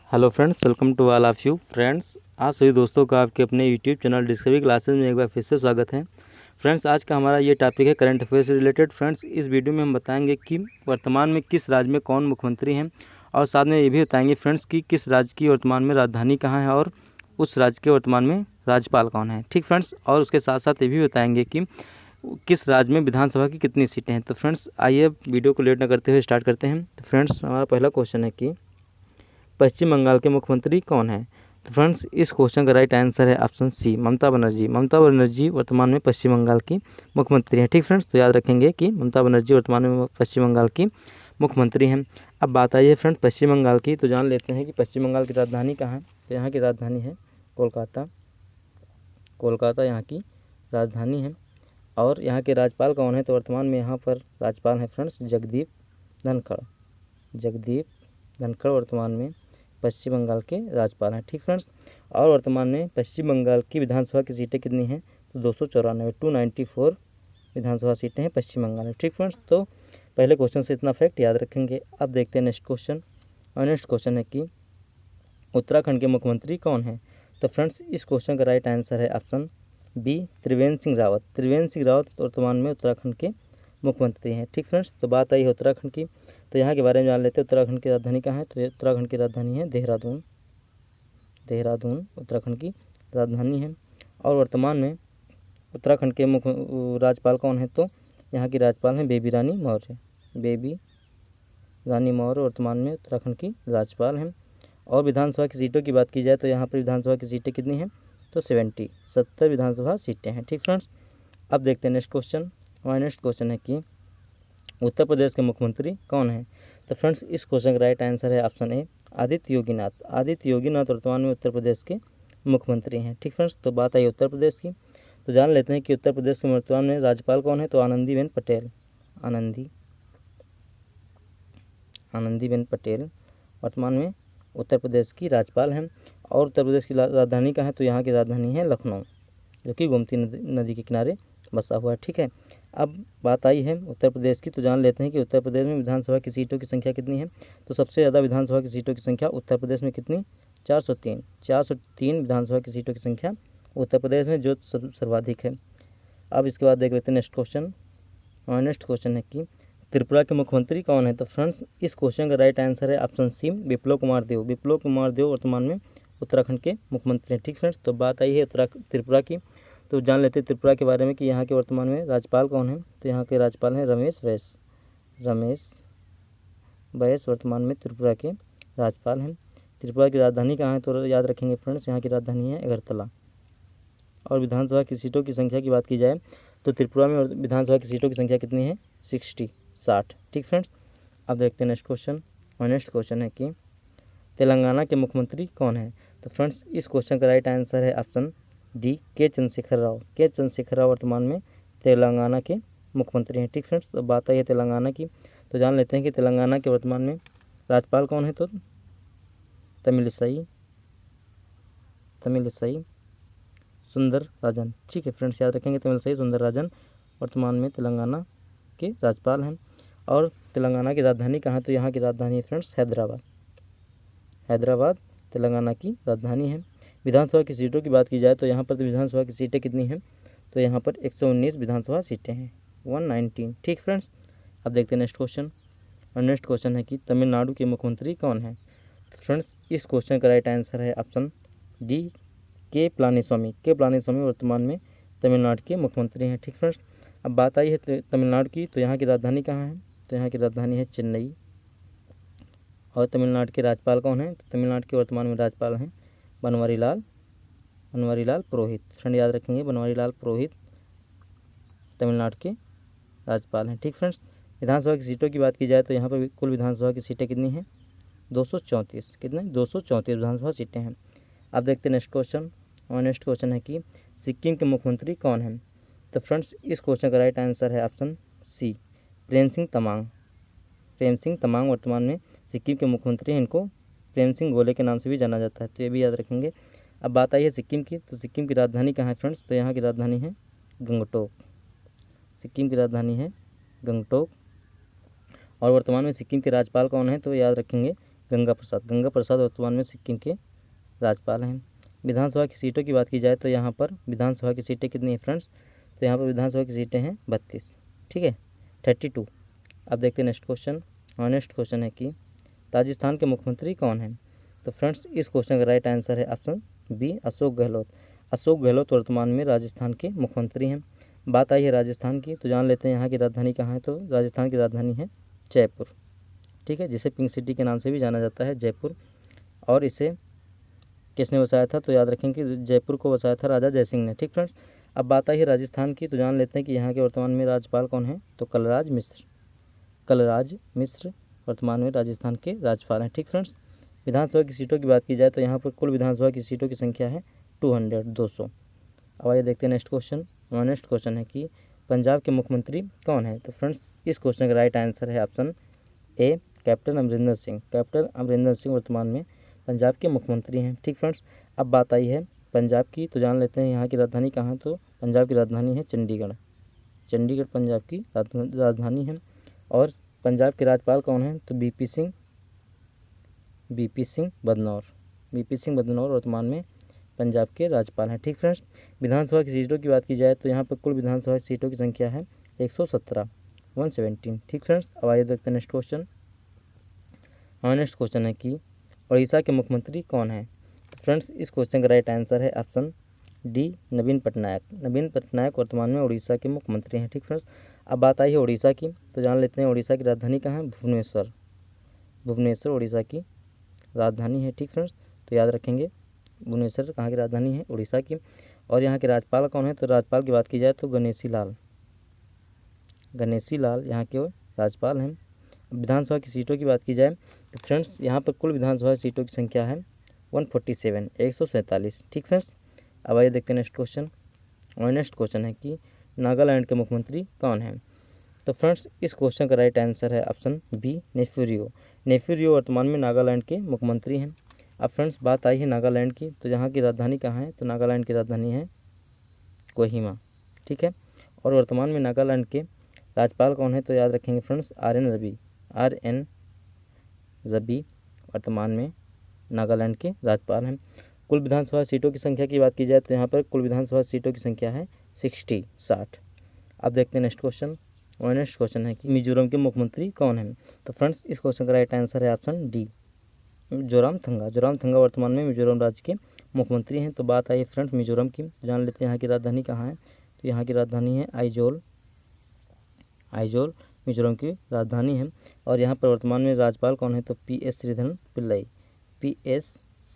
Hello friends, welcome to all of you friends. आप सभी दोस्तों का आपके अपने यूट्यूब चैनल डिस्कवरी क्लासेस में एक बार फिर से स्वागत है। फ्रेंड्स, आज का हमारा ये टॉपिक है करंट अफेयर से रिलेटेड। फ्रेंड्स, इस वीडियो में हम बताएंगे कि वर्तमान में किस राज्य में कौन मुख्यमंत्री हैं, और साथ में ये भी बताएंगे फ्रेंड्स कि किस राज्य की वर्तमान में राजधानी कहाँ है और उस राज्य के वर्तमान में राज्यपाल कौन है। ठीक फ्रेंड्स, और उसके साथ साथ ये भी बताएंगे कि किस राज्य में विधानसभा की कितनी सीटें हैं। तो फ्रेंड्स, आइए वीडियो को लेट न करते हुए स्टार्ट करते हैं। तो फ्रेंड्स, हमारा पहला क्वेश्चन है कि पश्चिम बंगाल के मुख्यमंत्री कौन है। तो फ्रेंड्स, इस क्वेश्चन का राइट आंसर है ऑप्शन सी, ममता बनर्जी। ममता बनर्जी वर्तमान में पश्चिम बंगाल की मुख्यमंत्री हैं। ठीक फ्रेंड्स, तो याद रखेंगे कि ममता बनर्जी वर्तमान में पश्चिम बंगाल की मुख्यमंत्री हैं। अब बात आई है फ्रेंड्स पश्चिम बंगाल की, तो जान लेते हैं कि पश्चिम बंगाल की राजधानी कहाँ है। तो यहाँ की राजधानी है कोलकाता। कोलकाता यहाँ की राजधानी है। और यहाँ के राज्यपाल कौन है, तो वर्तमान में यहाँ पर राज्यपाल हैं फ्रेंड्स जगदीप धनखड़। जगदीप धनखड़ वर्तमान में पश्चिम बंगाल के राज्यपाल हैं। ठीक फ्रेंड्स, और वर्तमान में पश्चिम बंगाल की विधानसभा की सीटें कितनी हैं, तो 294 विधानसभा सीटें हैं पश्चिम बंगाल में। ठीक फ्रेंड्स, तो पहले क्वेश्चन से इतना फैक्ट याद रखेंगे। अब देखते हैं नेक्स्ट क्वेश्चन। और नेक्स्ट क्वेश्चन है कि उत्तराखंड के मुख्यमंत्री कौन है। तो फ्रेंड्स, इस क्वेश्चन का राइट आंसर है ऑप्शन बी, त्रिवेंद्र सिंह रावत। त्रिवेंद्र सिंह रावत वर्तमान में उत्तराखंड के मुख्यमंत्री हैं। ठीक फ्रेंड्स, तो बात आई है उत्तराखंड की, तो यहाँ के बारे में जान लेते हैं। उत्तराखंड की राजधानी कहाँ है, तो उत्तराखंड की राजधानी है देहरादून। देहरादून उत्तराखंड की राजधानी है। और वर्तमान में उत्तराखंड के मुख्य राज्यपाल कौन है, तो यहाँ की राज्यपाल हैं बेबी रानी मौर्य। बेबी रानी मौर्य वर्तमान में उत्तराखंड की राज्यपाल हैं। और विधानसभा की सीटों की बात की जाए तो यहाँ पर विधानसभा की सीटें कितनी हैं, तो 70 विधानसभा सीटें हैं। ठीक फ्रेंड्स, अब देखते हैं नेक्स्ट क्वेश्चन। हमारा नेक्स्ट क्वेश्चन है कि उत्तर प्रदेश के मुख्यमंत्री कौन है। तो फ्रेंड्स, इस क्वेश्चन का राइट आंसर है ऑप्शन ए, आदित्य योगीनाथ। आदित्य योगीनाथ वर्तमान में उत्तर प्रदेश के मुख्यमंत्री हैं। ठीक फ्रेंड्स, तो बात आई उत्तर प्रदेश की, तो जान लेते हैं कि उत्तर प्रदेश के वर्तमान में राज्यपाल कौन है, तो आनंदीबेन पटेल। आनंदीबेन पटेल वर्तमान में उत्तर प्रदेश की राज्यपाल हैं। और उत्तर प्रदेश की राजधानी कहाँ है, तो यहाँ की राजधानी है लखनऊ, जो कि गोमती नदी के किनारे बसा हुआ है। ठीक है, अब बात आई है उत्तर प्रदेश की, तो जान लेते हैं कि उत्तर प्रदेश में विधानसभा की सीटों की संख्या कितनी है। तो सबसे ज़्यादा विधानसभा की सीटों की संख्या उत्तर प्रदेश में कितनी, 403 विधानसभा की सीटों की संख्या उत्तर प्रदेश में जो सर्वाधिक है। अब इसके बाद देख लेते हैं नेक्स्ट क्वेश्चन। और नेक्स्ट क्वेश्चन है कि त्रिपुरा के मुख्यमंत्री कौन है। तो फ्रेंड्स, इस क्वेश्चन का राइट आंसर है ऑप्शन सी, विप्लव कुमार देव। विप्लव कुमार देव वर्तमान में उत्तराखंड के मुख्यमंत्री हैं। ठीक फ्रेंड्स, तो बात आई है त्रिपुरा की, तो जान लेते हैं त्रिपुरा के बारे में कि यहाँ के वर्तमान में राज्यपाल कौन है। तो यहाँ के राज्यपाल हैं रमेश बैस वर्तमान में त्रिपुरा के राज्यपाल हैं। त्रिपुरा की राजधानी कहाँ है, तो याद रखेंगे फ्रेंड्स, यहाँ की राजधानी है अगरतला। और विधानसभा की सीटों की संख्या की बात की जाए तो त्रिपुरा में विधानसभा की सीटों की संख्या कितनी है, 60। ठीक फ्रेंड्स, अब देखते हैं नेक्स्ट क्वेश्चन। और नेक्स्ट क्वेश्चन है कि तेलंगाना के मुख्यमंत्री कौन है। तो फ्रेंड्स, इस क्वेश्चन का राइट आंसर है ऑप्शन डी, के चंद्रशेखर राव। के चंद्रशेखर राव वर्तमान में तेलंगाना के मुख्यमंत्री हैं। ठीक फ्रेंड्स, तो बात आई है तेलंगाना की, तो जान लेते हैं कि तेलंगाना के वर्तमान में राज्यपाल कौन है, तो तमिलिसाई सुंदर राजन। ठीक है फ्रेंड्स, याद रखेंगे तमिलिसाई सुंदर राजन वर्तमान में तेलंगाना के राज्यपाल हैं। और तेलंगाना की राजधानी कहाँ, तो यहाँ की राजधानी है फ्रेंड्स हैदराबाद तेलंगाना की राजधानी है। विधानसभा की सीटों की बात की जाए तो यहाँ पर विधानसभा की सीटें कितनी हैं, तो यहाँ पर 119 विधानसभा सीटें हैं, 119। ठीक फ्रेंड्स, अब देखते हैं नेक्स्ट क्वेश्चन। और नेक्स्ट क्वेश्चन है कि तमिलनाडु के मुख्यमंत्री कौन है। तो फ्रेंड्स, इस क्वेश्चन का राइट आंसर है ऑप्शन डी, के पलानीस्वामी। के पलानीस्वामी वर्तमान में तमिलनाडु के मुख्यमंत्री हैं। ठीक फ्रेंड्स, अब बात आई है तमिलनाडु की, तो यहाँ की राजधानी कहाँ है, तो यहाँ की राजधानी है चेन्नई। और तमिलनाडु के राज्यपाल कौन हैं, तो तमिलनाडु के वर्तमान में राज्यपाल हैं बनवारी लाल पुरोहित। फ्रेंड, याद रखेंगे बनवारी लाल पुरोहित तमिलनाडु के राज्यपाल हैं। ठीक फ्रेंड्स, विधानसभा की सीटों की बात की जाए तो यहाँ पर कुल विधानसभा की सीटें कितनी हैं, 234। कितने, 234 विधानसभा सीटें हैं। अब देखते हैं नेक्स्ट क्वेश्चन। और नेक्स्ट क्वेश्चन है कि सिक्किम के मुख्यमंत्री कौन हैं। तो फ्रेंड्स, इस क्वेश्चन का राइट आंसर है ऑप्शन सी, प्रेम सिंह तमांग वर्तमान में सिक्किम के मुख्यमंत्री हैं। इनको प्रेम सिंह गोले के नाम से भी जाना जाता है, तो ये भी याद रखेंगे। अब बात आई है सिक्किम की, तो सिक्किम की राजधानी कहाँ है फ्रेंड्स, तो यहाँ की राजधानी है गंगटोक। सिक्किम की राजधानी है गंगटोक। और वर्तमान में सिक्किम के राज्यपाल कौन है, तो याद रखेंगे गंगा प्रसाद वर्तमान में सिक्किम के राज्यपाल हैं। विधानसभा की सीटों की बात की जाए तो यहाँ पर विधानसभा की सीटें कितनी हैं फ्रेंड्स, तो यहाँ पर विधानसभा की सीटें हैं 32, ठीक है, 32। अब देखते हैं नेक्स्ट क्वेश्चन। और नेक्स्ट क्वेश्चन है कि राजस्थान के मुख्यमंत्री कौन हैं, तो फ्रेंड्स इस क्वेश्चन का राइट आंसर है ऑप्शन बी, अशोक गहलोत। अशोक गहलोत वर्तमान में राजस्थान के मुख्यमंत्री हैं। बात आई है राजस्थान की, तो जान लेते हैं यहाँ की राजधानी कहाँ है, तो राजस्थान की राजधानी है जयपुर, ठीक है, जिसे पिंक सिटी के नाम से भी जाना जाता है, जयपुर। और इसे किसने बसाया था, तो याद रखें कि जयपुर को बसाया था राजा जयसिंह ने, ठीक फ्रेंड्स। अब बात आई है राजस्थान की, तो जान लेते हैं कि यहाँ के वर्तमान में राज्यपाल कौन है, तो कलराज मिश्र वर्तमान में राजस्थान के राज्यपाल हैं, ठीक फ्रेंड्स। विधानसभा की सीटों की बात की जाए तो यहाँ पर कुल विधानसभा की सीटों की संख्या है 200। अब आइए देखते हैं नेक्स्ट क्वेश्चन। और नेक्स्ट क्वेश्चन है कि पंजाब के मुख्यमंत्री कौन है, तो फ्रेंड्स इस क्वेश्चन का राइट आंसर है ऑप्शन ए, कैप्टन अमरिंदर सिंह। कैप्टन अमरिंदर सिंह वर्तमान में पंजाब के मुख्यमंत्री हैं, ठीक फ्रेंड्स। अब बात आई है पंजाब की, तो जान लेते हैं यहाँ की राजधानी कहाँ है, तो पंजाब की राजधानी है चंडीगढ़। पंजाब की राजधानी है। और पंजाब के राज्यपाल कौन हैं, तो बीपी सिंह बदनौर वर्तमान में पंजाब के राज्यपाल हैं, ठीक फ्रेंड्स। विधानसभा की सीटों की बात की जाए तो यहाँ पर कुल विधानसभा सीटों की संख्या है 117, ठीक फ्रेंड्स। अब आइए देखते हैं नेक्स्ट क्वेश्चन। और नेक्स्ट क्वेश्चन है कि उड़ीसा के मुख्यमंत्री कौन है, तो फ्रेंड्स इस क्वेश्चन का राइट आंसर है ऑप्शन डी, नवीन पटनायक वर्तमान में उड़ीसा के मुख्यमंत्री हैं, ठीक फ्रेंड्स। अब बात आई है उड़ीसा की, तो जान लेते हैं उड़ीसा की राजधानी कहाँ है, भुवनेश्वर उड़ीसा की राजधानी है, ठीक फ्रेंड्स। तो याद रखेंगे भुवनेश्वर कहाँ की राजधानी है, उड़ीसा की। और यहाँ के राज्यपाल कौन है, तो राज्यपाल की बात की जाए तो गणेशी लाल यहाँ के राज्यपाल हैं। विधानसभा की सीटों की बात की जाए तो फ्रेंड्स यहाँ पर कुल विधानसभा सीटों की संख्या है 147, ठीक फ्रेंड्स। अब आइए देखते हैं नेक्स्ट क्वेश्चन। और नेक्स्ट क्वेश्चन है कि नागालैंड के मुख्यमंत्री कौन हैं, तो फ्रेंड्स इस क्वेश्चन का राइट आंसर है ऑप्शन बी, नेफ्यूरियो वर्तमान में नागालैंड के मुख्यमंत्री हैं। अब फ्रेंड्स बात आई है नागालैंड की, तो यहाँ की राजधानी कहाँ है, तो नागालैंड की राजधानी है कोहिमा, ठीक है। और वर्तमान में नागालैंड के राज्यपाल कौन है, तो याद रखेंगे फ्रेंड्स आर एन रवि वर्तमान में नागालैंड के राज्यपाल हैं। कुल विधानसभा सीटों की संख्या की बात की जाए तो यहाँ पर कुल विधानसभा सीटों की संख्या है 60। अब देखते हैं नेक्स्ट क्वेश्चन। और नेक्स्ट क्वेश्चन है कि मिजोरम के मुख्यमंत्री कौन हैं, तो फ्रेंड्स इस क्वेश्चन का राइट आंसर है ऑप्शन डी, जोरामथंगा वर्तमान में मिजोरम राज्य के मुख्यमंत्री हैं। तो बात आई फ्रेंड्स मिजोरम की, जान लेते हैं यहाँ की राजधानी कहाँ है, तो यहाँ की राजधानी है आइजोल मिजोरम की राजधानी है। और यहाँ पर वर्तमान में राज्यपाल कौन है, तो पी एस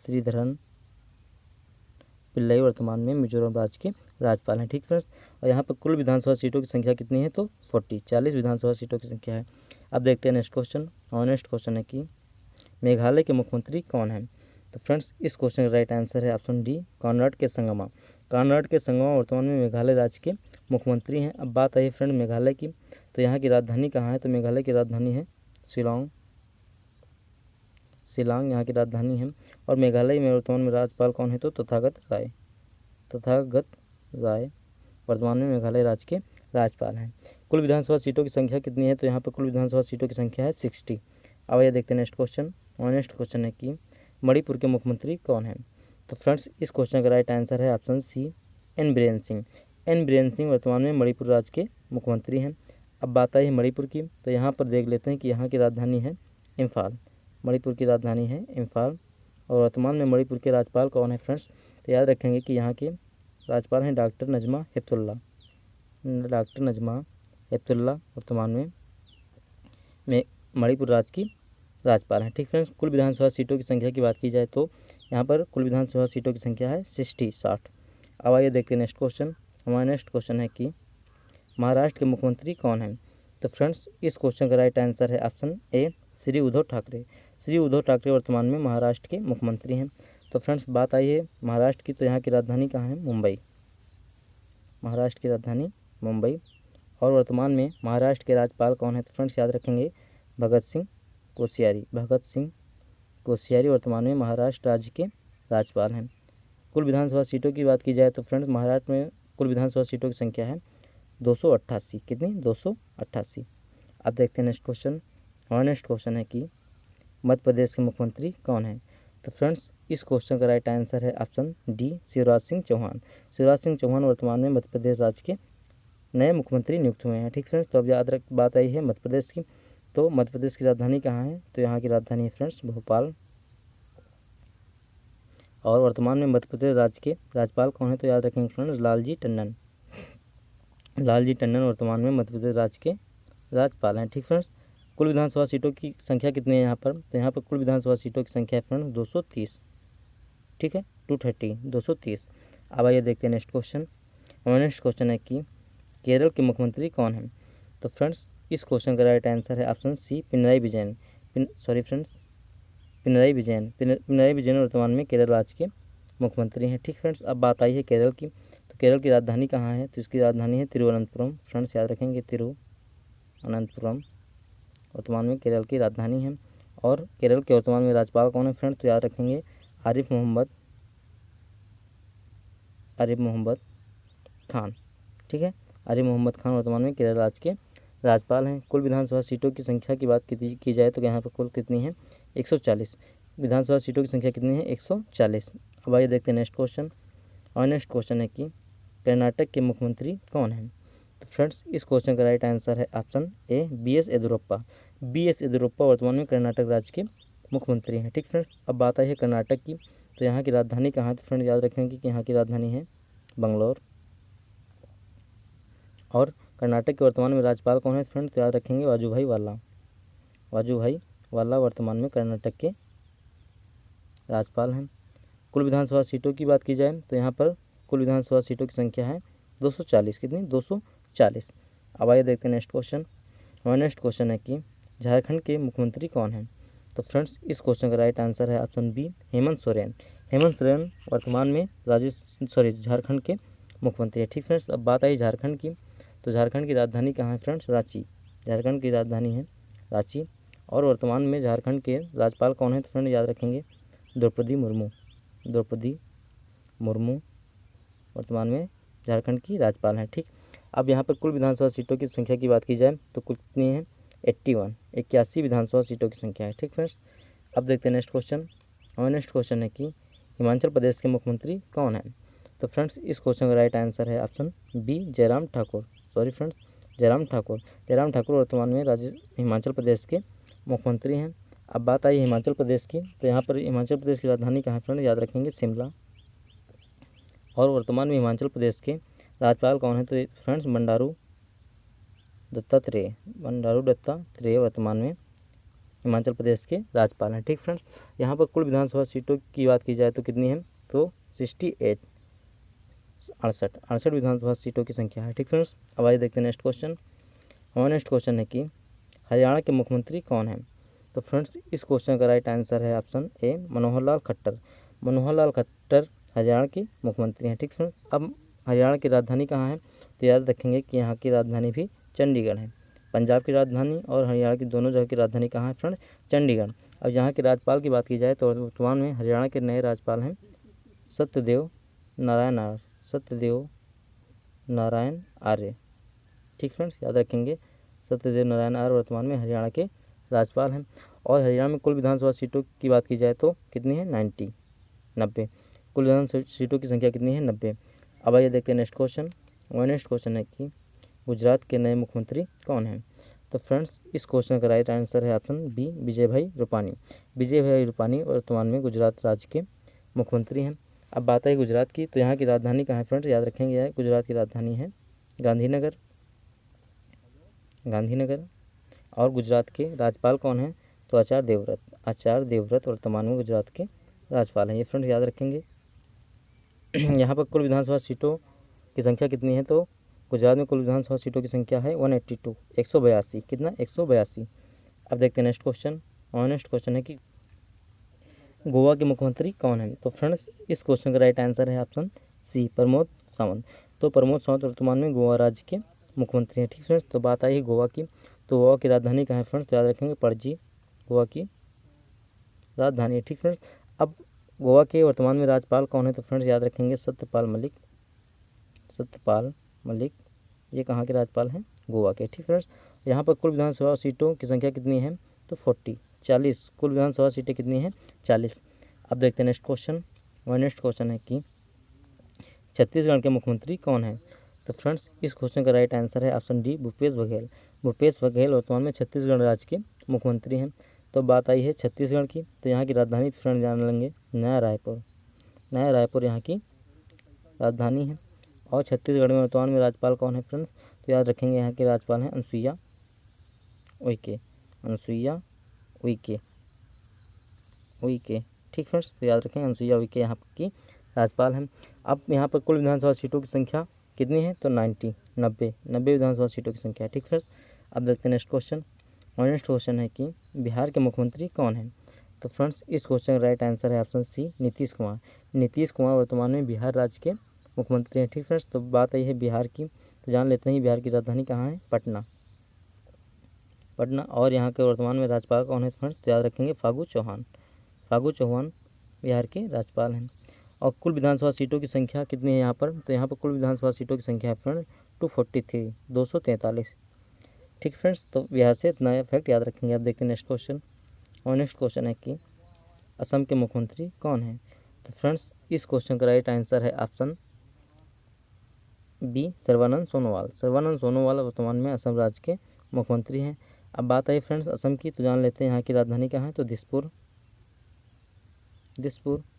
श्रीधरन पिल्लई वर्तमान में मिजोरम राज्य के राज्यपाल हैं, ठीक फ्रेंड्स। और यहाँ पर कुल विधानसभा सीटों की संख्या कितनी है, तो 40 विधानसभा सीटों की संख्या है। अब देखते हैं नेक्स्ट क्वेश्चन। और नेक्स्ट क्वेश्चन है कि मेघालय के मुख्यमंत्री कौन हैं, तो फ्रेंड्स इस क्वेश्चन का राइट आंसर है ऑप्शन डी, कॉनराड के संगमा वर्तमान में मेघालय राज्य के मुख्यमंत्री हैं। अब बात आई फ्रेंड मेघालय की, तो यहाँ की राजधानी कहाँ है, तो मेघालय की राजधानी है शिलांग यहाँ की राजधानी है। और मेघालय में वर्तमान में राज्यपाल कौन है, तो तथागत राय वर्तमान में मेघालय राज्य के राज्यपाल हैं। कुल विधानसभा सीटों की संख्या कितनी है, तो यहाँ पर कुल विधानसभा सीटों की संख्या है 60। अब आइए देखते हैं नेक्स्ट क्वेश्चन। और नेक्स्ट क्वेश्चन है कि मणिपुर के मुख्यमंत्री कौन हैं, तो फ्रेंड्स इस क्वेश्चन का राइट आंसर है option C, N Biren Singh वर्तमान में मणिपुर राज्य के मुख्यमंत्री हैं। अब बात आई है मणिपुर की, तो यहाँ पर देख लेते हैं कि यहाँ की राजधानी है इम्फाल, मणिपुर की राजधानी है इम्फाल। और वर्तमान में मणिपुर के राज्यपाल कौन है फ्रेंड्स, तो याद रखेंगे कि यहाँ के राज्यपाल हैं डॉक्टर नजमा हेपतुल्ला वर्तमान में मणिपुर राज्य की राज्यपाल हैं, ठीक फ्रेंड्स। कुल विधानसभा सीटों की संख्या की बात की जाए तो यहाँ पर कुल विधानसभा सीटों की संख्या है 60। अब आइए देखते हैं नेक्स्ट क्वेश्चन। हमारा नेक्स्ट क्वेश्चन है कि महाराष्ट्र के मुख्यमंत्री कौन हैं, तो फ्रेंड्स इस क्वेश्चन का राइट आंसर है ऑप्शन ए, श्री उद्धव ठाकरे वर्तमान में महाराष्ट्र के मुख्यमंत्री हैं। तो फ्रेंड्स बात आई है महाराष्ट्र की, तो यहाँ की राजधानी कहाँ है, महाराष्ट्र की राजधानी मुंबई। और वर्तमान में महाराष्ट्र के राज्यपाल कौन है, तो फ्रेंड्स याद रखेंगे भगत सिंह कोश्यारी वर्तमान में महाराष्ट्र राज्य के राज्यपाल हैं। कुल विधानसभा सीटों की बात की जाए तो फ्रेंड्स महाराष्ट्र में कुल विधानसभा सीटों की संख्या है 288। कितनी, 288। अब देखते हैं नेक्स्ट क्वेश्चन। और नेक्स्ट क्वेश्चन है कि मध्य प्रदेश के मुख्यमंत्री कौन हैं? तो फ्रेंड्स इस क्वेश्चन का राइट आंसर है ऑप्शन डी, शिवराज सिंह चौहान। शिवराज सिंह चौहान वर्तमान में मध्य प्रदेश राज्य के नए मुख्यमंत्री नियुक्त हुए हैं। ठीक फ्रेंड्स, तो अब याद रख बात आई है मध्य प्रदेश की, तो मध्य प्रदेश की राजधानी कहाँ है? तो यहाँ की राजधानी है फ्रेंड्स भोपाल। और वर्तमान में मध्य प्रदेश राज्य के राज्यपाल कौन है? तो याद रखेंगे फ्रेंड्स लालजी टंडन। लालजी टंडन वर्तमान में मध्य प्रदेश राज्य के राज्यपाल हैं। ठीक फ्रेंड्स, कुल विधानसभा सीटों की संख्या कितनी है यहाँ पर? तो यहाँ पर कुल विधानसभा सीटों की संख्या है फ्रेंड्स 230। ठीक है, 230, 230। अब आइए देखते हैं नेक्स्ट क्वेश्चन। हमारा नेक्स्ट क्वेश्चन है कि केरल के मुख्यमंत्री कौन हैं? तो फ्रेंड्स इस क्वेश्चन का राइट आंसर है ऑप्शन सी, पिनराई विजयन। पिनराई विजयन वर्तमान में केरल राज्य के मुख्यमंत्री हैं। ठीक फ्रेंड्स, अब बात आई है केरल की, तो केरल की राजधानी कहाँ है? तो इसकी राजधानी है तिरुवनंतपुरम। फ्रेंड्स याद रखेंगे तिरुवनंतपुरम वर्तमान में केरल की राजधानी है। और केरल के वर्तमान में राज्यपाल कौन है फ्रेंड्स? तो याद रखेंगे आरिफ मोहम्मद खान। ठीक है, आरिफ मोहम्मद खान वर्तमान में केरल राज्य के राज्यपाल हैं। कुल विधानसभा सीटों की संख्या की बात की जाए तो यहाँ पर कुल कितनी है? 140। विधानसभा सीटों की संख्या कितनी है? 140। अब आइए देखते हैं नेक्स्ट क्वेश्चन। और नेक्स्ट क्वेश्चन है कि कर्नाटक के मुख्यमंत्री कौन हैं? तो फ्रेंड्स इस क्वेश्चन का राइट आंसर है option A, B S. Yediyurappa. B S. Yediyurappa वर्तमान में कर्नाटक राज्य के मुख्यमंत्री हैं। ठीक फ्रेंड्स, अब बात आई है कर्नाटक की, तो यहाँ की राजधानी कहाँ है? तो फ्रेंड्स याद रखेंगे कि यहाँ की राजधानी है बंगलौर। और कर्नाटक के वर्तमान में राज्यपाल कौन है फ्रेंड्स? तो याद रखेंगे वाजूभाई वाला वर्तमान में कर्नाटक के राज्यपाल हैं। कुल विधानसभा सीटों की बात की जाए तो यहाँ पर कुल विधानसभा सीटों की संख्या है 240। कितनी? 240। अब आइए देखते हैं नेक्स्ट क्वेश्चन। हमारा नेक्स्ट क्वेश्चन है कि झारखंड के मुख्यमंत्री कौन हैं? तो फ्रेंड्स इस क्वेश्चन का राइट आंसर है ऑप्शन बी, हेमंत सोरेन। हेमंत सोरेन वर्तमान में झारखंड के मुख्यमंत्री है। ठीक फ्रेंड्स, अब बात आई झारखंड की, तो झारखंड की राजधानी कहाँ है फ्रेंड्स? रांची। झारखंड की राजधानी है रांची। और वर्तमान में झारखंड के राज्यपाल कौन है? तो फ्रेंड याद रखेंगे द्रौपदी मुर्मू वर्तमान में झारखंड की राज्यपाल हैं। ठीक, अब यहाँ पर कुल विधानसभा सीटों की संख्या की बात की जाए तो कुल कितनी है? 81 विधानसभा सीटों की संख्या है। ठीक फ्रेंड्स, अब देखते हैं नेक्स्ट क्वेश्चन। हमारा नेक्स्ट क्वेश्चन है कि हिमाचल प्रदेश के मुख्यमंत्री कौन हैं? तो फ्रेंड्स इस क्वेश्चन का राइट आंसर है ऑप्शन बी, जयराम ठाकुर वर्तमान में हिमाचल प्रदेश के मुख्यमंत्री हैं। अब बात आई हिमाचल प्रदेश की, तो यहाँ पर हिमाचल प्रदेश की राजधानी कहाँ है फ्रेंड? याद रखेंगे शिमला। और वर्तमान में हिमाचल प्रदेश के राज्यपाल कौन है? तो फ्रेंड्स बंडारू दत्तात्रेय वर्तमान में हिमाचल प्रदेश के राज्यपाल हैं। ठीक फ्रेंड्स, यहाँ पर कुल विधानसभा सीटों की बात की जाए तो कितनी है? तो 68 विधानसभा सीटों की संख्या है। ठीक फ्रेंड्स, अब आइए देखते हैं नेक्स्ट क्वेश्चन। हमारा नेक्स्ट क्वेश्चन है कि हरियाणा के मुख्यमंत्री कौन हैं? तो फ्रेंड्स इस क्वेश्चन का राइट आंसर है ऑप्शन ए, मनोहर लाल खट्टर हरियाणा के मुख्यमंत्री हैं। ठीक फ्रेंड्स, अब हरियाणा की राजधानी कहाँ है? तो याद रखेंगे कि यहाँ की राजधानी भी चंडीगढ़ है। पंजाब की राजधानी और हरियाणा की दोनों जगह की राजधानी कहाँ है फ्रेंड? चंडीगढ़। अब यहाँ के राज्यपाल की बात की जाए तो वर्तमान में हरियाणा के नए राज्यपाल हैं सत्यदेव नारायण आर्य। ठीक फ्रेंड्स, याद रखेंगे सत्यदेव नारायण आर्य वर्तमान में हरियाणा के राज्यपाल हैं। और हरियाणा में कुल विधानसभा सीटों की बात की जाए तो कितनी है? 90। कुल विधानसभा सीटों की संख्या कितनी है? 90। अब आइए देखते हैं नेक्स्ट क्वेश्चन। और नेक्स्ट क्वेश्चन है कि गुजरात के नए मुख्यमंत्री कौन हैं? तो फ्रेंड्स इस क्वेश्चन का राइट आंसर है ऑप्शन बी, विजय भाई रूपानी वर्तमान में गुजरात राज्य के मुख्यमंत्री हैं। अब बात है गुजरात की, तो यहाँ की राजधानी कहाँ है फ्रेंड्स? याद रखेंगे गुजरात की राजधानी है गांधीनगर। और गुजरात के राज्यपाल कौन हैं? तो आचार्य देवव्रत वर्तमान में गुजरात के राज्यपाल हैं। ये फ्रेंड्स याद रखेंगे। यहाँ पर कुल विधानसभा सीटों की संख्या कितनी है? तो गुजरात में कुल विधानसभा सीटों की संख्या है 182। कितना? 182। अब देखते हैं नेक्स्ट क्वेश्चन। और नेक्स्ट क्वेश्चन है कि गोवा के मुख्यमंत्री कौन हैं? तो फ्रेंड्स इस क्वेश्चन का राइट आंसर है ऑप्शन सी, प्रमोद सावंत। तो प्रमोद सावंत वर्तमान में गोवा राज्य के मुख्यमंत्री हैं। ठीक फ्रेंड्स, तो बात आई गोवा की, तो गोवा की राजधानी कहाँ है फ्रेंड्स? तो याद रखेंगे पणजी गोवा की राजधानी है। ठीक फ्रेंड्स, अब गोवा के वर्तमान में राज्यपाल कौन है? तो फ्रेंड्स याद रखेंगे सत्यपाल मलिक। ये कहाँ के राज्यपाल हैं? गोवा के। ठीक फ्रेंड्स, यहाँ पर कुल विधानसभा सीटों की संख्या कितनी है? तो 40। 40। कुल विधानसभा सीटें कितनी हैं? 40। अब देखते हैं नेक्स्ट क्वेश्चन। और नेक्स्ट क्वेश्चन है कि छत्तीसगढ़ के मुख्यमंत्री कौन है? तो फ्रेंड्स इस क्वेश्चन का राइट आंसर है ऑप्शन डी, भूपेश बघेल। भूपेश बघेल वर्तमान में छत्तीसगढ़ राज्य के मुख्यमंत्री हैं। तो बात आई है छत्तीसगढ़ की, तो यहाँ की राजधानी फ्रेंड जान लेंगे नया रायपुर। नया रायपुर यहाँ की राजधानी है। और छत्तीसगढ़ में वर्तमान में राज्यपाल कौन है फ्रेंड्स? तो याद रखेंगे यहाँ के राज्यपाल हैं अनुसुईया उइके। अनुसुईया उइके उइके ठीक फ्रेंड्स, तो याद रखेंगे अनुसुईया उइके यहाँ की राज्यपाल हैं। अब यहाँ पर कुल विधानसभा सीटों की संख्या कितनी है? तो 90 विधानसभा सीटों की संख्या है। ठीक फ्रेंड्स, अब देखते हैं नेक्स्ट क्वेश्चन। और नेक्स्ट क्वेश्चन है कि बिहार के मुख्यमंत्री कौन हैं? तो फ्रेंड्स इस क्वेश्चन का राइट आंसर है ऑप्शन सी, नीतीश कुमार। नीतीश कुमार वर्तमान में बिहार राज्य के मुख्यमंत्री हैं। ठीक फ्रेंड्स, तो बात आई है बिहार की, तो जान लेते हैं बिहार की राजधानी कहाँ है? पटना। और यहाँ के वर्तमान में राज्यपाल कौन है फ्रेंड्स? तो याद रखेंगे फागू चौहान। फागू चौहान बिहार के राज्यपाल हैं। और कुल विधानसभा सीटों की संख्या कितनी है यहाँ पर? तो यहाँ पर कुल विधानसभा सीटों की संख्या है फ्रेंड 243, 243। ठीक फ्रेंड्स, तो बिहार से इतना फैक्ट याद रखेंगे। आप देखते हैं नेक्स्ट क्वेश्चन। और नेक्स्ट क्वेश्चन है कि असम के मुख्यमंत्री कौन है? तो फ्रेंड्स इस क्वेश्चन का राइट आंसर है ऑप्शन बी, सर्बानंद सोनोवाल। सर्बानंद सोनोवाल वर्तमान में असम राज्य के मुख्यमंत्री हैं। अब बात आई फ्रेंड्स असम की, तो जान लेते हैं यहाँ की राजधानी कहाँ है? तो दिसपुर।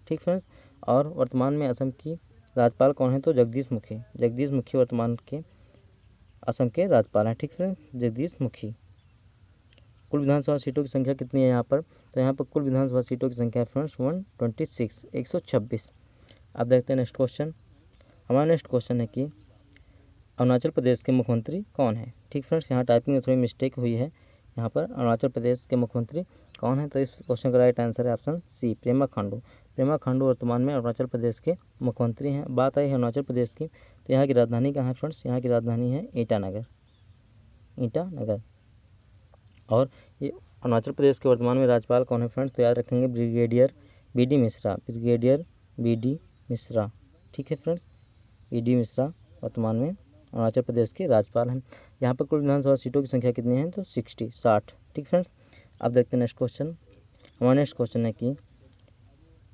ठीक फ्रेंड्स, और वर्तमान में असम की राज्यपाल कौन है? तो जगदीश मुखी वर्तमान के असम के राज्यपाल हैं। ठीक फ्रेंड्स, जगदीश मुखी। कुल विधानसभा सीटों की संख्या कितनी है यहाँ पर? तो यहाँ पर कुल विधानसभा सीटों की संख्या है फ्रेंड्स 126, 126। अब देखते हैं नेक्स्ट क्वेश्चन। हमारा नेक्स्ट क्वेश्चन है कि अरुणाचल प्रदेश के मुख्यमंत्री कौन है? ठीक फ्रेंड्स, यहाँ टाइपिंग में थोड़ी मिस्टेक हुई है। यहाँ पर अरुणाचल प्रदेश के मुख्यमंत्री कौन है? तो इस क्वेश्चन का राइट आंसर है ऑप्शन सी, पेमा खांडू। पेमा खांडू वर्तमान में अरुणाचल प्रदेश के मुख्यमंत्री हैं। बात आई है अरुणाचल प्रदेश की, तो यहाँ की राजधानी कहाँ है फ्रेंड्स? यहाँ की राजधानी है ईटानगर। और ये अरुणाचल प्रदेश के वर्तमान में राज्यपाल कौन है फ्रेंड्स? तो याद रखेंगे ब्रिगेडियर बी डी मिश्रा। ठीक है फ्रेंड्स, बी डी मिश्रा वर्तमान में अरुणाचल प्रदेश के राज्यपाल हैं। यहाँ पर कुल विधानसभा सीटों की संख्या कितनी है? तो 60। ठीक फ्रेंड्स, अब देखते हैं नेक्स्ट क्वेश्चन। हमारा नेक्स्ट क्वेश्चन है कि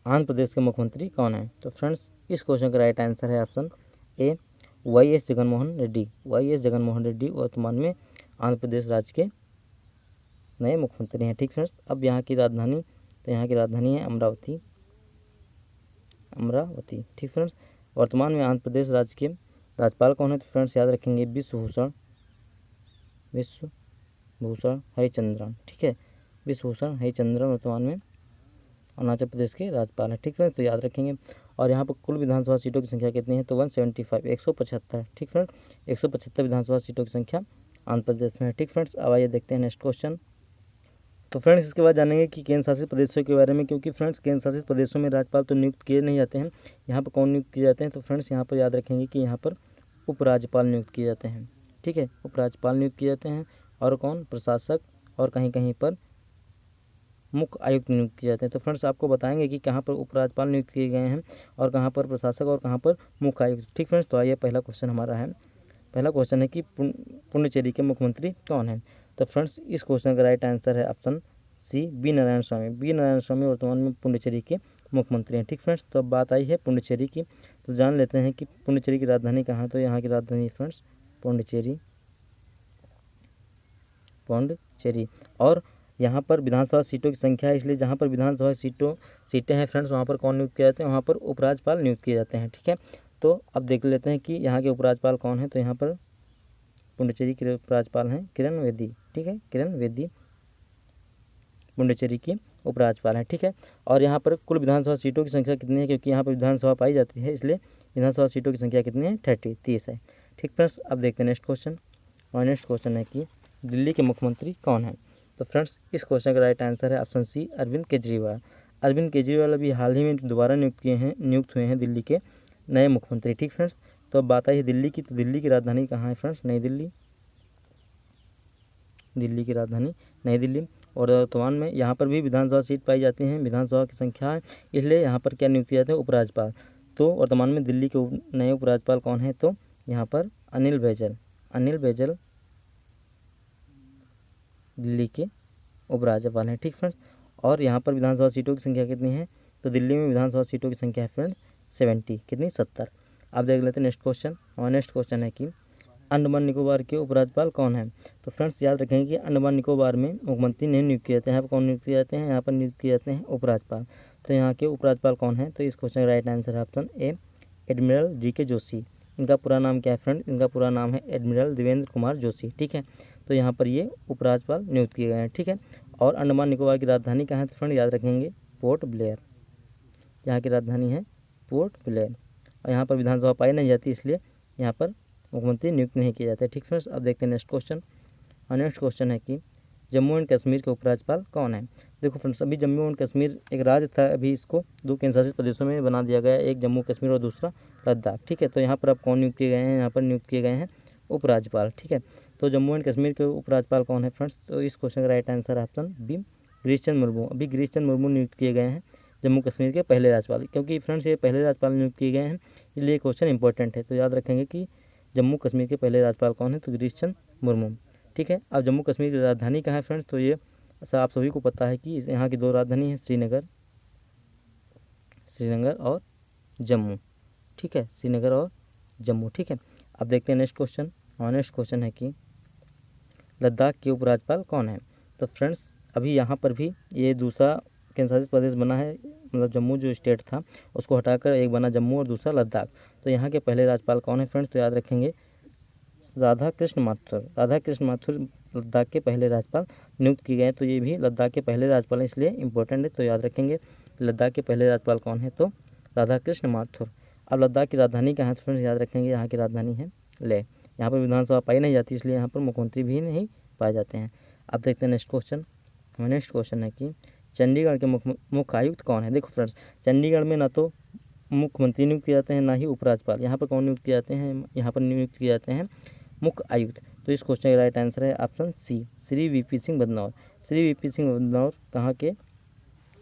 आंध्र प्रदेश के मुख्यमंत्री कौन है? तो फ्रेंड्स इस क्वेश्चन का राइट आंसर है ऑप्शन ए, वाई.एस. जगनमोहन रेड्डी वर्तमान में आंध्र प्रदेश राज्य के नए मुख्यमंत्री हैं। ठीक फ्रेंड्स, अब यहाँ की राजधानी, तो यहाँ की राजधानी है अमरावती। ठीक फ्रेंड्स, वर्तमान में आंध्र प्रदेश राज्य के राज्यपाल कौन है? तो फ्रेंड्स याद रखेंगे विश्वभूषण हरिचंद्रन। ठीक है, विश्वभूषण हरिचंद्रन वर्तमान में अरुणाचल प्रदेश के राज्यपाल हैं। ठीक फ्रेंड्स, तो याद रखेंगे। और यहाँ पर कुल विधानसभा सीटों की संख्या कितनी है? तो 175, 175। ठीक फ्रेंड्स, 175 विधानसभा सीटों की संख्या आंध्र प्रदेश में है। ठीक फ्रेंड्स, अब आइए देखते हैं नेक्स्ट क्वेश्चन। तो फ्रेंड्स इसके बाद जानेंगे कि केंद्र शासित प्रदेशों के बारे में, क्योंकि फ्रेंड्स केंद्र शासित प्रदेशों में राज्यपाल तो नियुक्त किए नहीं जाते हैं। यहाँ पर कौन नियुक्त किए जाते हैं? तो फ्रेंड्स यहाँ पर याद रखेंगे कि यहाँ पर उपराज्यपाल नियुक्त किए जाते हैं। ठीक है, उपराज्यपाल नियुक्त किए जाते हैं। और कौन? प्रशासक, और कहीं कहीं पर मुख्य आयुक्त नियुक्त किए जाते हैं। तो फ्रेंड्स आपको बताएंगे कि कहाँ पर उपराज्यपाल नियुक्त किए गए हैं, और कहाँ पर प्रशासक, और कहाँ पर मुख्य आयुक्त। ठीक फ्रेंड्स, तो आइए पहला क्वेश्चन हमारा है। पहला क्वेश्चन है कि पुडुचेरी के मुख्यमंत्री कौन है? तो फ्रेंड्स इस क्वेश्चन का राइट आंसर है ऑप्शन सी, बी नारायण स्वामी वर्तमान में पुडुचेरी के मुख्यमंत्री हैं। ठीक फ्रेंड्स, तो अब बात आई है पुडुचेरी की, तो जान लेते हैं कि पुडुचेरी की राजधानी कहाँ है? तो यहाँ की राजधानी फ्रेंड्स पुडुचेरी। और यहाँ पर विधानसभा सीटों की संख्या है, इसलिए जहाँ पर विधानसभा सीटें हैं फ्रेंड्स वहाँ पर कौन नियुक्त किए जाते हैं? वहाँ पर उपराज्यपाल नियुक्त किए जाते हैं। ठीक है, तो अब देख लेते हैं कि यहाँ के उपराज्यपाल कौन है। तो यहाँ पर पुडुचेरी के उपराज्यपाल हैं किरण बेदी। ठीक है, किरण बेदी पुडुचेरी की उपराज्यपाल हैं। ठीक है, और यहाँ पर कुल विधानसभा सीटों की संख्या कितनी है? क्योंकि यहाँ पर विधानसभा पाई जाती है, इसलिए विधानसभा सीटों की संख्या कितनी है? 30 है। ठीक फ्रेंड्स, अब देखते हैं नेक्स्ट क्वेश्चन। और नेक्स्ट क्वेश्चन है कि दिल्ली के मुख्यमंत्री कौन है? तो फ्रेंड्स इस क्वेश्चन का राइट आंसर है ऑप्शन सी, अरविंद केजरीवाल। अरविंद केजरीवाल अभी हाल ही में दोबारा नियुक्त हुए हैं दिल्ली के नए मुख्यमंत्री। ठीक फ्रेंड्स, तो अब बात आई है दिल्ली की, तो दिल्ली की राजधानी कहाँ है फ्रेंड्स? नई दिल्ली। दिल्ली की राजधानी नई दिल्ली। और वर्तमान में यहाँ पर भी विधानसभा सीट पाई जाती हैं, विधानसभा की संख्या है, इसलिए यहाँ पर क्या नियुक्त किए जाते हैं? उपराज्यपाल। तो वर्तमान में दिल्ली के नए उपराज्यपाल कौन है? तो यहाँ पर अनिल बैजल दिल्ली के उपराज्यपाल हैं। ठीक फ्रेंड्स, और यहाँ पर विधानसभा सीटों की संख्या कितनी है, तो दिल्ली में विधानसभा सीटों की संख्या है फ्रेंड 70, कितनी 70। अब देख लेते हैं नेक्स्ट क्वेश्चन। और नेक्स्ट क्वेश्चन है कि अंडमान निकोबार के उपराज्यपाल कौन है। तो फ्रेंड्स याद रखेंगे कि अंडमान निकोबार में मुख्यमंत्री नहीं नियुक्त किए जाते हैं, यहाँ पर कौन नियुक्त किए जाते हैं, यहाँ पर नियुक्त किए जाते हैं उपराज्यपाल। तो यहाँ के उपराज्यपाल कौन है, तो इस क्वेश्चन का राइट आंसर है ऑप्शन ए एडमिरल जी.के. जोशी। इनका पूरा नाम क्या है फ्रेंड, इनका पूरा नाम है एडमिरल देवेंद्र कुमार जोशी। ठीक है, तो यहाँ पर ये उपराज्यपाल नियुक्त किए गए हैं। ठीक है, और अंडमान निकोबार की राजधानी कहाँ है, तो फ्रेंड याद रखेंगे पोर्ट ब्लेयर, यहाँ की राजधानी है पोर्ट ब्लेयर। और यहाँ पर विधानसभा पाई नहीं जाती, इसलिए यहाँ पर मुख्यमंत्री नियुक्त नहीं किए जाते। ठीक फ्रेंड्स, अब देखते हैं नेक्स्ट क्वेश्चन। और नेक्स्ट क्वेश्चन है कि जम्मू एंड कश्मीर के उपराज्यपाल कौन है। देखो फ्रेंड्स, अभी जम्मू एंड कश्मीर एक राज्य था, अभी इसको 2 केंद्रशासित प्रदेशों में बना दिया गया है, एक जम्मू कश्मीर और दूसरा लद्दाख। ठीक है, तो यहाँ पर अब कौन नियुक्त किए गए हैं, यहाँ पर नियुक्त किए गए हैं उपराज्यपाल। ठीक है, तो जम्मू एंड कश्मीर के उपराज्यपाल कौन है फ्रेंड्स, तो इस क्वेश्चन का राइट आंसर है ऑप्शन बी गिरीश चंद्र मुर्मू। अभी गिरीश चंद्र मुर्मू नियुक्त किए गए हैं जम्मू कश्मीर के पहले राज्यपाल, क्योंकि फ्रेंड्स ये पहले राज्यपाल नियुक्त किए गए हैं, इसलिए क्वेश्चन इंपॉर्टेंट है। तो याद रखेंगे कि जम्मू कश्मीर के पहले राज्यपाल कौन है, तो गिरीश चंद्र मुर्मू। ठीक है, अब जम्मू कश्मीर की राजधानी कहाँ है फ्रेंड्स, तो ये आप सभी को पता है कि यहाँ की 2 राजधानी है, श्रीनगर और जम्मू। ठीक है, श्रीनगर और जम्मू। ठीक है, अब देखते हैं नेक्स्ट क्वेश्चन। और नेक्स्ट क्वेश्चन है कि लद्दाख के उपराज्यपाल कौन है। तो फ्रेंड्स अभी यहाँ पर भी ये दूसरा केंद्रशासित प्रदेश बना है, मतलब जम्मू जो स्टेट था उसको हटाकर एक बना जम्मू और दूसरा लद्दाख। तो यहाँ के पहले राज्यपाल कौन है फ्रेंड्स, तो याद रखेंगे राधा कृष्ण माथुर लद्दाख के पहले राज्यपाल नियुक्त किए गए। तो ये भी लद्दाख के पहले राज्यपाल हैं, इसलिए इंपॉर्टेंट है। तो याद रखेंगे लद्दाख के पहले राज्यपाल कौन है, तो राधा कृष्ण माथुर। अब लद्दाख की राजधानी कहाँ है फ्रेंड्स, याद रखेंगे यहाँ की राजधानी है लेह। यहाँ पर विधानसभा पाई नहीं जाती, इसलिए यहाँ पर मुख्यमंत्री भी नहीं पाए जाते हैं। अब देखते हैं नेक्स्ट क्वेश्चन। नेक्स्ट क्वेश्चन है कि चंडीगढ़ के मुख्य आयुक्त कौन है। देखो फ्रेंड्स, चंडीगढ़ में ना तो मुख्यमंत्री नियुक्त किए जाते हैं, ना ही उपराज्यपाल। यहाँ पर कौन नियुक्त किए जाते हैं, यहाँ पर नियुक्त किए जाते हैं मुख्य आयुक्त। तो इस क्वेश्चन का राइट आंसर है option C Shri VP Singh Badnore. Shri VP Singh Badnore कहाँ के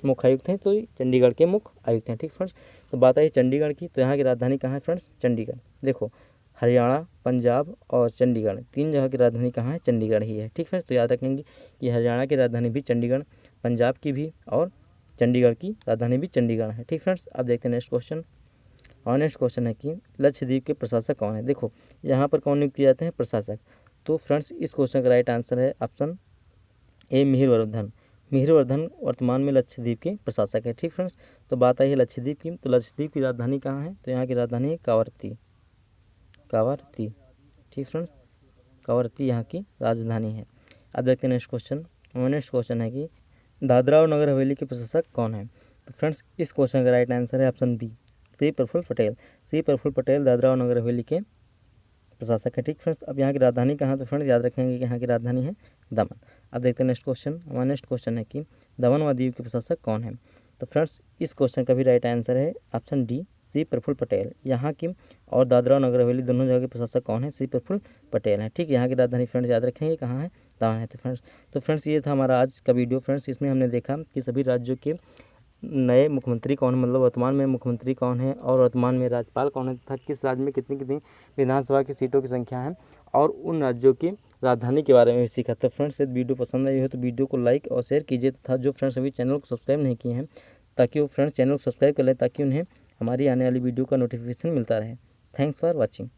मुख्य आयुक्त हैं, तो ये चंडीगढ़ के मुख्य आयुक्त हैं। ठीक फ्रेंड्स, तो बात आई चंडीगढ़ की, तो यहाँ की राजधानी कहाँ है फ्रेंड्स, चंडीगढ़। देखो हरियाणा, पंजाब और चंडीगढ़ 3 जगह की राजधानी कहाँ है, चंडीगढ़ ही है। ठीक फ्रेंड्स, तो याद रखेंगे कि हरियाणा की राजधानी भी चंडीगढ़, पंजाब की भी, और चंडीगढ़ की राजधानी भी चंडीगढ़ है। ठीक फ्रेंड्स, अब देखते हैं नेक्स्ट क्वेश्चन। और नेक्स्ट क्वेश्चन है कि लक्षद्वीप के प्रशासक कौन है। देखो यहाँ पर कौन नियुक्त किए जाते हैं, प्रशासक। तो फ्रेंड्स इस क्वेश्चन का राइट आंसर है ऑप्शन ए मिहिर वर्धन वर्तमान में लक्षद्वीप के प्रशासक है। ठीक फ्रेंड्स, तो बात आई है लक्षद्वीप की, तो लक्षद्वीप की राजधानी कहाँ है, तो यहाँ की राजधानी है कावरत्ती। ठीक फ्रेंड्स, कावरत्ती यहाँ की राजधानी है। अब देखते हैं नेक्स्ट क्वेश्चन। और नेक्स्ट क्वेश्चन है कि दादरा और नगर हवेली के प्रशासक कौन है। तो फ्रेंड्स इस क्वेश्चन का राइट आंसर है ऑप्शन बी श्री प्रफुल्ल पटेल दादरा और नगर हवेली के प्रशासक है। ठीक फ्रेंड्स, अब यहाँ की राजधानी कहाँ, तो फ्रेंड्स याद रखेंगे कि यहाँ की राजधानी है दमन। अब देखते हैं नेक्स्ट क्वेश्चन। हमारा नेक्स्ट क्वेश्चन है कि दमन व दीव के प्रशासक कौन है। तो फ्रेंड्स इस क्वेश्चन का भी राइट आंसर है ऑप्शन डी श्री प्रफुल्ल पटेल। यहाँ की और दादरा और नगर हवेली दोनों जगह के प्रशासक कौन है, श्री प्रफुल्ल पटेल है। ठीक, यहाँ की राजधानी फ्रेंड्स याद रखेंगे कहाँ है, दमन है। तो फ्रेंड्स ये था हमारा आज का वीडियो। फ्रेंड्स इसमें हमने देखा कि सभी राज्यों के नए मुख्यमंत्री कौन है, मतलब वर्तमान में मुख्यमंत्री कौन है और वर्तमान में राज्यपाल कौन है तथा किस राज्य में कितनी कितनी विधानसभा की सीटों की संख्या है, और उन राज्यों की राजधानी के बारे में भी सीखा। तो फ्रेंड्स यदि वीडियो पसंद आई हो तो वीडियो को लाइक और शेयर कीजिए, तथा जो फ्रेंड्स अभी चैनल को सब्सक्राइब नहीं किए हैं ताकि वो फ्रेंड्स चैनल को सब्सक्राइब कर लें, ताकि उन्हें हमारी आने वाली वीडियो का नोटिफिकेशन मिलता रहे। Thanks for watching.